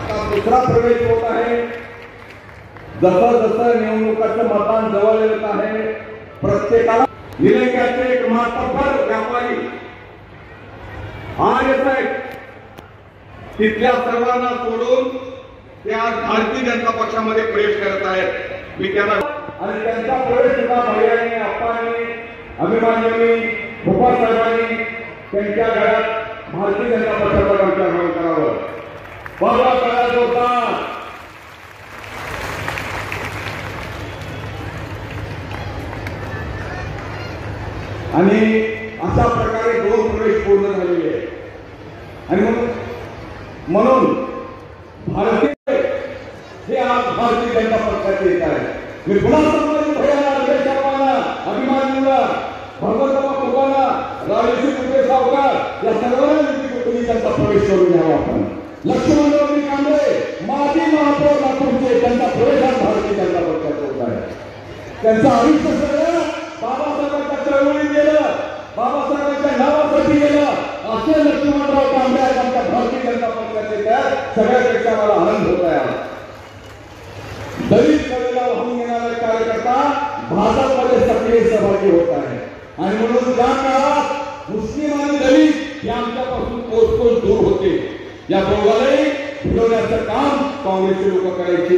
आता दुसरा प्रवेश होत आहे। जसं जसं निवडणुकाचं मतदान जवळ येत आहे प्रत्येकाला निलंग्याचे एक मातब्बर व्यापारी आणि तिथल्या सर्वांना सोडून ते आज भारतीय जनता पक्षामध्ये प्रवेश करत आहेत। मी त्यांना आणि त्यांचा प्रवेश सुद्धा भैयाने अप्पांनी अभिमान्यांनी भोपाळ साहेबांनी त्यांच्या घरात भारतीय जनता पक्षाचा कंटाळून करावं बाबा करायचं होता। आणि अशा प्रकारे दोन प्रवेश पूर्ण झालेले आहेत आणि म्हणून भारतीय हे आज भारतीय जनता पक्षाचे येत आहे। मी पुन्हा सांगतो भैयाला रमेश अप्पांना अभिमान्यांना भगवंतराव कोकांना राजेश कुटे सावकार या सर्वांना विनंती त्यांचा प्रवेश करून घ्यावा। आपण लक्ष्मणराव कांबळे माजी महापौर लातूरचे त्यांचा प्रवेश आज भारतीय जनता पक्षाचा होत आहे। त्यांचं आयुष्य सगळं बाबासाहेबांच्या चळवळीत गेलं, बाबासाहेबांच्या नावासाठी गेलं असे लक्ष्मणराव कांबळे आमच्या भारतीय जनता पक्षाचे सगळ्यापेक्षा मला आनंद होत आहे। दलित कलेला वाहून घेणारा कार्यकर्ता भाजपमध्ये सक्रिय सहभागी होत आहे आणि म्हणून ज्या काळात मुस्लिम आणि दलित हे आमच्यापासून कोसकोस दूर होते या दोघांनाही फिरवण्याचं काम काँग्रेसचे लोक करायचे।